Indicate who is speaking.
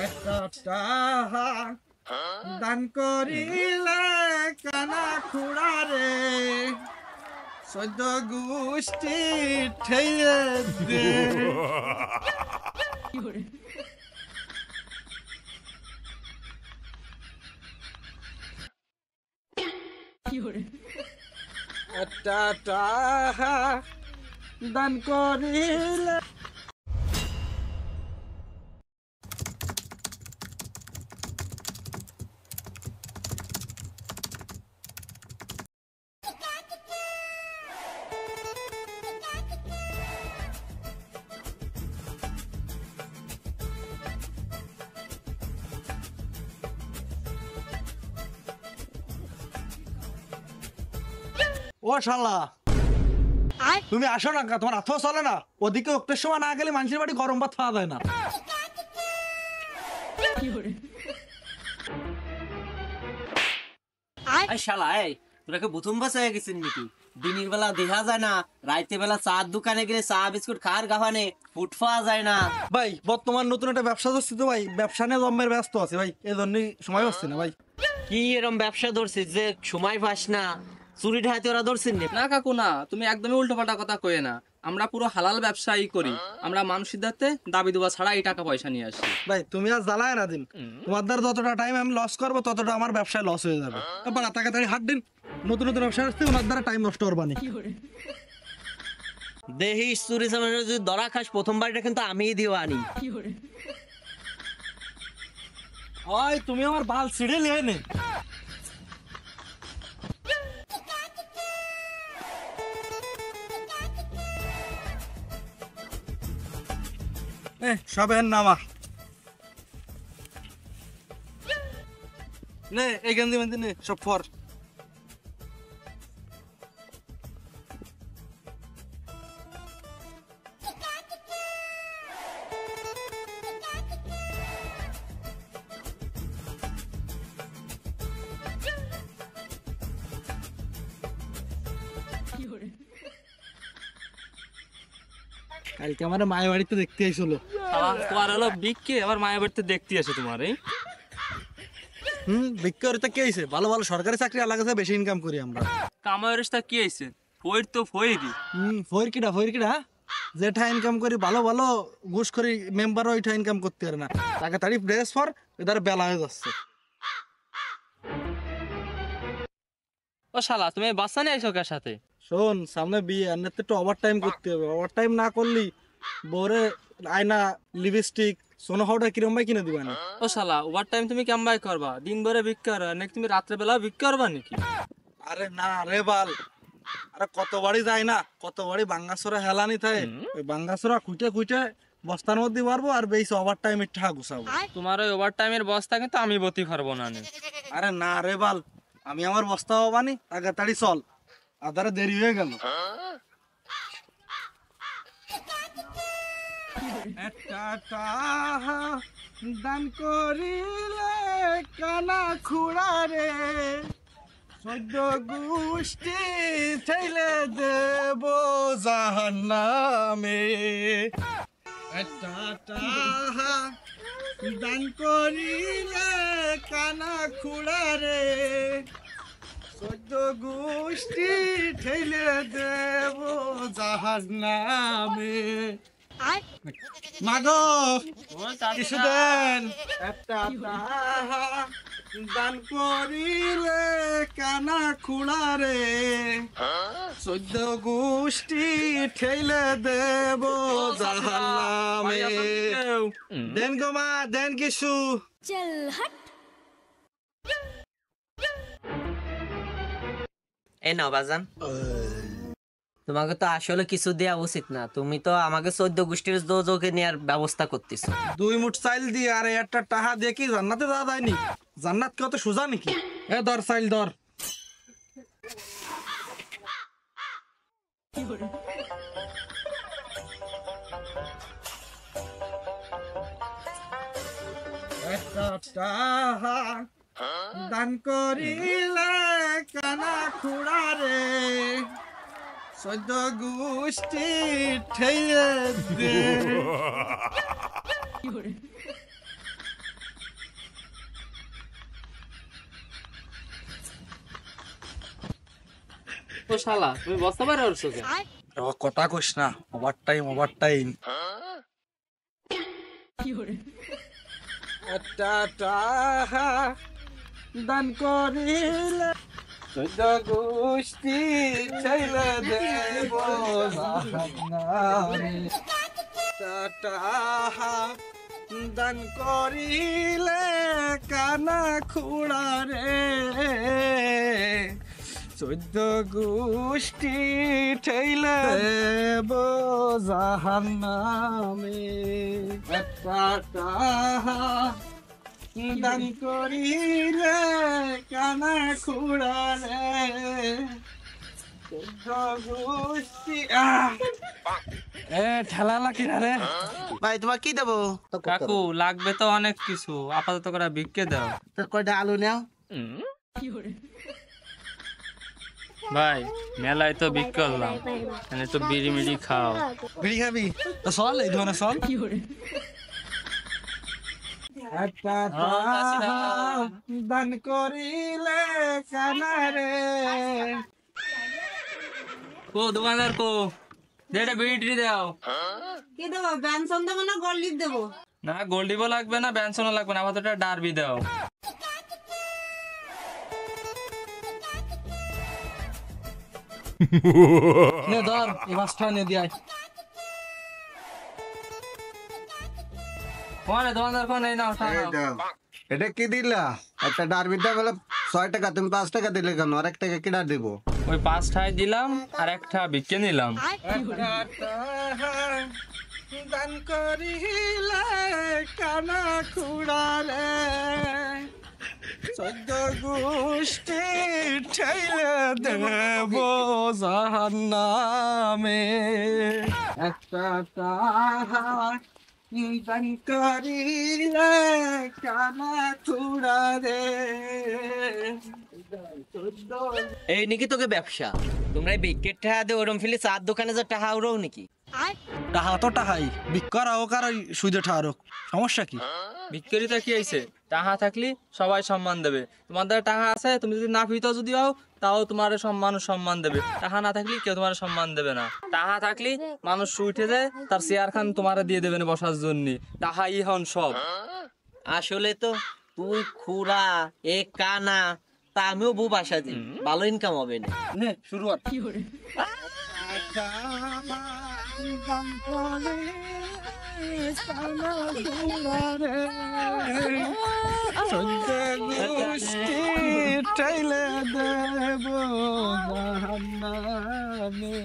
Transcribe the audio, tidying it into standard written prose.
Speaker 1: একটা টাহা দান করিলে কানা খুড়ারে সদ্য গোষ্ঠী ঠেলে দে। একটা টাহা দান করিলে ও শালা তুমি আসো না, তোমার হাতও চলে না। ওদিকে উক্তের সময় না গেলে মানুষের বাড়ি গরম ভাত খাওয়া যায় না।
Speaker 2: শালা তোরা কি প্রথম বাস হয়ে গেছিস নাকি? দিনের বেলা দেখা যায় না, রাইতে বেলা চার দোকানে গেলে চা বিস্কুট খাওয়ার গাফানে ফুট পাওয়া যায় না।
Speaker 1: ভাই বর্তমান নতুন একটা ব্যবসা ধরছি তো ভাই, ব্যবসা নিয়ে জন্মের ব্যস্ত আছে ভাই, এই জন্যই সময় হচ্ছে না ভাই।
Speaker 2: কি এরম ব্যবসা ধরছিস যে সময় পাস না? চুরি ঢাইতে ওরা ধরছিস
Speaker 3: না কাকু না, তুমি একদমই উল্টো পাল্টা কথা কয়ে না। আমরা পুরো হালাল ব্যবসায়ী করি। আমরা মানুষের দাঁতে দাবি দেওয়া ছাড়া এই টাকা পয়সা নিয়ে আসি।
Speaker 1: ভাই তুমি আর জ্বালায় না দিন, তোমার দ্বারা যতটা টাইম আমি লস করবো ততটা আমার ব্যবসায় লস হয়ে যাবে। এবার তাড়াতাড়ি হাত দিন, নতুন নতুন ব্যবসা আসছে, ওনার দ্বারা টাইম নষ্ট করবানি।
Speaker 2: দেহিস চুরি চামারি যদি ধরা খাস প্রথমবারটা কিন্তু আমিই দিও আনি।
Speaker 1: ওই তুমি আমার বাল ছিঁড়ে নিয়ে নে। সব এর নামা নে, এই গেঞ্জি মেঞ্জি নে, সব ফর। কালকে আমার মায়ের বাড়িতে দেখতে আইছিল।
Speaker 3: তোমার হলো বিককে আবার মায়ের বাড়িতে দেখতে আসে তোমার এই।
Speaker 1: বিক্রি করতে কে হয়েছে? ভালো ভালো সরকারি চাকরি আলাদা বেশি ইনকাম করি আমরা।
Speaker 3: কামাইয়ের কি হয়েছে? ফইর তো ফইরই।
Speaker 1: ফইর কিটা যেটা ইনকাম করি ভালো ভালো ঘুষ করি, মেম্বারও ওইটা ইনকাম করতে পারে না। তাকে তারি প্রেস ফর এদের বেলা হয়ে যাচ্ছে।
Speaker 3: ও শালা তুমি বাচ্চা নিয়ে আইছো কার সাথে?
Speaker 1: শোন, সামনে বিয়ে, আর তো একটু ওভার টাইম করতে হবে। ওভার টাইম না করলি বরে আয়না, লিপস্টিক, সোনো হাউডার কিরম ভাই কিনে দিবা না।
Speaker 3: ও শালা ওভার টাইম তুমি কেমন করবা? দিন ভরে বিক্রি করবা নাকি তুমি রাত্রে বেলা বিক্রি করবা নাকি?
Speaker 1: আরে না রে বাল, আরে কত বাড়ি যায় না, কত বাড়ি বাঙ্গাসরা হেলানি থাকে, ওই বাঙ্গাসরা খুঁটে খুঁটে বস্তার মধ্যে পারবো আর বেশি ওভার টাইম টাকা গুছাবো।
Speaker 3: তোমার ওই ওভার টাইমের বস্তা কিন্তু আমি বতি পারবো না।
Speaker 1: আরে না রে বাল, আমি আমার বস্তা হবানি, তাড়াতাড়ি চল, আধারে দেরি হয়ে গেল। একটা টাহা দান করিলে কানা খুড়ারে সদ্য গোষ্ঠী ঠেলে দেব জাহান্নামে। একটা টাহা দান করিলে কানা খুড়ারে সদ্য গোষ্ঠী ঠেলে দেব জাহান্নামে। মাগো কিছু দেন, একটা টাহা দান করিলে কানা খুড়ারে সদ্য গোষ্ঠী ঠেলে দেব জাহান্নামে। দেন গো মা, দেন কিছু।
Speaker 2: এই নাও বাজান, তোমাকে তো আসলে কিছু দেওয়া উচিত না। তুমি তো আমাকে 14 গোষ্ঠীর দোজকে নেওয়ার ব্যবস্থা করতেছো।
Speaker 1: 2 মুঠ চাইল দিয়ে আর একটা টাহা দিয়ে কি জান্নাতে যাওয়া যায়নি? জান্নাত কি অত সোজা নাকি? এ ধর চাইল ধর। একটা টাহা দান করিলে কানা খুড়ারে সদ্য গোষ্ঠী ঠেলে দে।
Speaker 3: ও শালা তুমি বসতে পারো ওর চোখে?
Speaker 1: কথা কইস না, ওভার টাইম ওভার টাইম। একটা টাহা দান করিলে চৈদ্দ গোষ্ঠী চাইলে দেব জাহান্নামে। একটা টাহা দান করিলে কানা খুড়া রে, চৈদ্দ গোষ্ঠী ঠেইলে দেব জাহান্নামে। একটা টাহা দান করিলে কানা খুড়া রে, চৈদ্দ গোষ্ঠী। ঠেলা লাগি না রে
Speaker 4: ভাই তোমার কি দেবো?
Speaker 3: কাকু লাগবে তো অনেক কিছু, আপাতত করে ভিক্ষে দাও।
Speaker 4: তোর কয়টা আলু নাও।
Speaker 3: ভাই মেলায় তো ভিক্ষে করলাম, মানে তো বিড়ি মিড়ি খাও।
Speaker 1: বিড়ি খাবি তো চল, এই ধরনের চল। একটা টাহা দান করিলে কানা রে।
Speaker 3: ও দোকানদার কো, দেড়টা বিড়ি টিড়ি দাও।
Speaker 5: কি দেবো? ব্যঞ্জন দেবো না গোল্ড দেবো?
Speaker 3: না গোল্ডিবো লাগবে না, ব্যঞ্জনও লাগবে না, আপাতত একটা ডারবি দাও।
Speaker 1: নে ধর, এই মাছটা নে দিয়াই।
Speaker 3: কোনে দোকানদার কোন, এই নাও টাকা।
Speaker 4: এটা কি দিলা? একটা ডারবির দাম হলো 6 টাকা, তুমি 5 টাকা দিলে কেন? আর 1 টাকা কি ডার দিব?
Speaker 3: ওই 5টাই দিলাম আর একটা ভিক্ষে নিলাম।
Speaker 1: একটা টাহা দান করিলে কানা খুড়া রে, চৈদ্দ গোষ্ঠী ঠেইলে দেব জাহান্নামে। একটা টাহা দান করিলে কানা খুড়া রে,
Speaker 2: এই নাকি তোকে ব্যবসা? তোমরা এই বিকেট টাকা দিয়ে ওরম ফেলে চার দোকানে যা টাকা উড়াও নাকি?
Speaker 1: টাহা তো টাহাই, বিক্কর হোক আর সুদে ঠারক, সমস্যা কি?
Speaker 3: ভিক্ষেরিতে কি হয়েছে? টাকা থাকলে সবাই সম্মান দেবে। তোমাদের টাকা আছে, তুমি যদি না ফিতো যদি হও তাও তোমার সম্মান দেবে। টাকা না থাকলে কেউ তোমার সম্মান দেবে না। টাকা থাকলে মানুষ উঠে যায়, তার চেয়ার খান তোমার দিয়ে দেবে না বসার জন্য। টাকা হন সব।
Speaker 2: আসলে তো তুই খুড়া এ কানা, তা আমিও বউ বাসা দিই, ভালো ইনকাম হবে না।
Speaker 1: নে শুরু কর। ঠেইলে দেব জাহান্নামে।